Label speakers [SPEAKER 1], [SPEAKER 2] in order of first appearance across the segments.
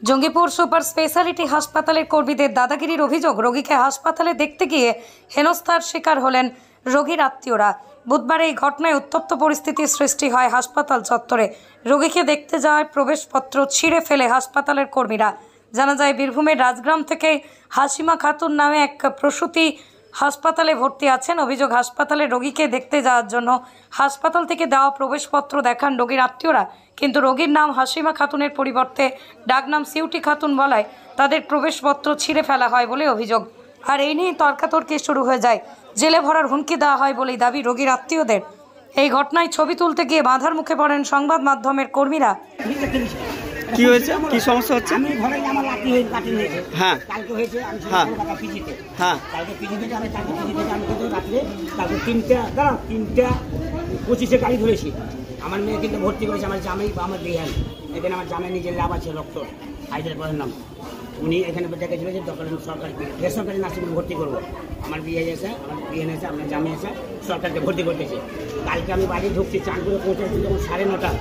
[SPEAKER 1] Jangipur super speciality হাসপাতালের কর্মীদের দাদাগিরির অভিযোগ, রোগীকে হাসপাতালে দেখতে গিয়ে হেনস্থার শিকার হলেন রোগীর আত্মীয়রা। বুধবার এই ঘটনায় উত্তপ্ত পরিস্থিতির সৃষ্টি হয় হাসপাতাল চত্বরে। রোগীকে দেখতে যাওয়ায় প্রবেশপত্র ছিঁড়ে ফেলে হাসপাতালের কর্মীরা। জানা যায়, বীরভূমের রাজগ্রাম থেকে হাসিমা খাতুন নামে এক প্রসূতি হাসপাতালে ভর্তি আছেন। অভিযোগ, হাসপাতালে রোগীকে দেখতে যাওয়ার জন্য হাসপাতাল থেকে দেওয়া প্রবেশপত্র দেখান রোগীর আত্মীয়রা, কিন্তু রোগীর নাম হাসিমা খাতুনের পরিবর্তে ডাকনাম সিউটি খাতুন বলায় তাদের প্রবেশপত্র ছিঁড়ে ফেলা হয় বলে অভিযোগ। আর এই নিয়ে তর্কাতর্কি শুরু হয়ে যায়। জেলে ভরার হুমকি দেওয়া হয় বলেই দাবি রোগীর আত্মীয়দের। এই ঘটনায় ছবি তুলতে গিয়ে বাধার মুখে পড়েন সংবাদ মাধ্যমের কর্মীরা।
[SPEAKER 2] কি হয়েছে, কি সমস্যা হচ্ছে?
[SPEAKER 3] আমি ঘরে আমার লাঠি হয়েছে।
[SPEAKER 2] হ্যাঁ,
[SPEAKER 3] কালকে হয়েছে। আমি
[SPEAKER 2] হ্যাঁ
[SPEAKER 3] পিজিতে।
[SPEAKER 2] হ্যাঁ,
[SPEAKER 3] কালকে পিজিতে আমি তারপর পিজিতে আমি কিন্তু রাত্রে তারপর 3:25 গাড়ি ধরেছি। আমার মেয়ে কিন্তু ভর্তি করেছে আমার জামাই বা আমার বিহান। এখানে আমার জামাই নিজের লাভ আছে, রক্ত হাইড্রেট করার নাম। উনি এখানে ডেকেছিল যে দরকার সরকারি বেসরকারি নার্সিংহোমে ভর্তি করবো। আমার বিয়ে এসে, আমার বিয়ে এসে, আপনার জামাই এসে সরকারকে ভর্তি করতেছে। কালকে আমি বাড়ি ঢুকছি, চান করে পৌঁছেছি যখন 9:30,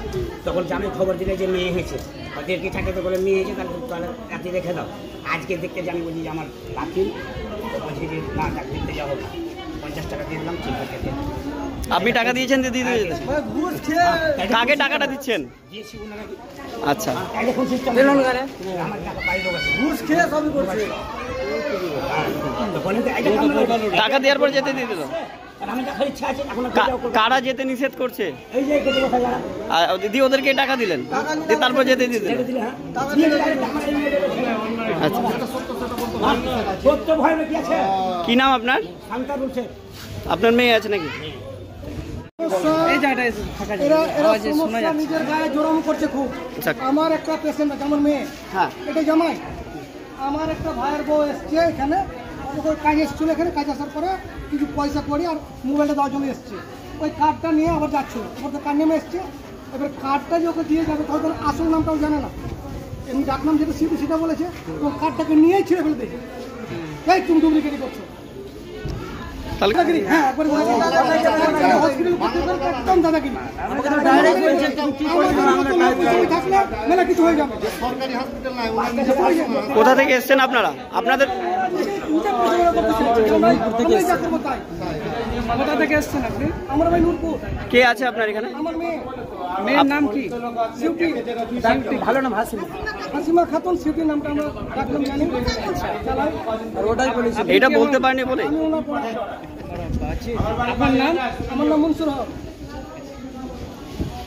[SPEAKER 3] তখন জামাই খবর দিলে যে মেয়ে হয়েছে। ওদেরকে থাকে তো বলে মেয়ে হয়েছে, তাহলে রাতে রেখে দাও। আজকে দেখতে জানি বলছি যে আমার বাতিল, বলছি যে না দেখতে যাবো না। 50 টাকা দিয়ে দিলাম, ঠিক আছে।
[SPEAKER 2] আপনি টাকা দিয়েছেন? কাকে টাকাটা দিচ্ছেন? আচ্ছা, টাকা দেওয়ার পর যেতে দিয়ে দিল। কারা যেতে নিষেধ করছে? দিদি ওদেরকে টাকা দিলেন, তারপর যেতে দিয়ে দিলেন। আচ্ছা, কি নাম আপনার? আপনার মেয়ে আছে নাকি?
[SPEAKER 4] নিজের গায়ে জোরাম করছে খুব। আমার একটা পেশেন্ট আছে, আমার মেয়ে, এটা জামাই। আমার একটা ভাইয়ের বউ এসছে এখানে, কাজ এসেছিল এখানে, কাজ আসার পরে কিছু পয়সা করি আর মোবাইলটা দেওয়ার জন্য এসছে। ওই কার্ডটা নিয়ে আবার যাচ্ছিল, ওর তো কার্ড নেমে এসছে। এবার কার্ডটা যে ওকে দিয়ে যাবে, তখন আসল নামটাও জানে না, এমনি ডাকনাম যেটা সিটি সেটা বলেছে। এবং কার্ডটাকে নিয়েই ছিঁড়ে ফেলে দিয়েছে। এই তুমি ডুপ্লিকেট করছো।
[SPEAKER 2] কোথা থেকে এসছেন আপনারা? আপনাদের
[SPEAKER 4] কোথা থেকে এসছেন আপনি? আমরা ভাই নূরপুর।
[SPEAKER 2] কে আছে আপনার এখানে?
[SPEAKER 4] আমার মেয়ের নাম কি? সিউটি। ভালো নাম হাসিমা খাতুন। সিউটির নামটা আমরা ডাকলাম জানি। ওটাই বলেছি,
[SPEAKER 2] এটা বলতে পারেনি বলে।
[SPEAKER 4] আপনার নাম? আমার নাম মনসুর হক।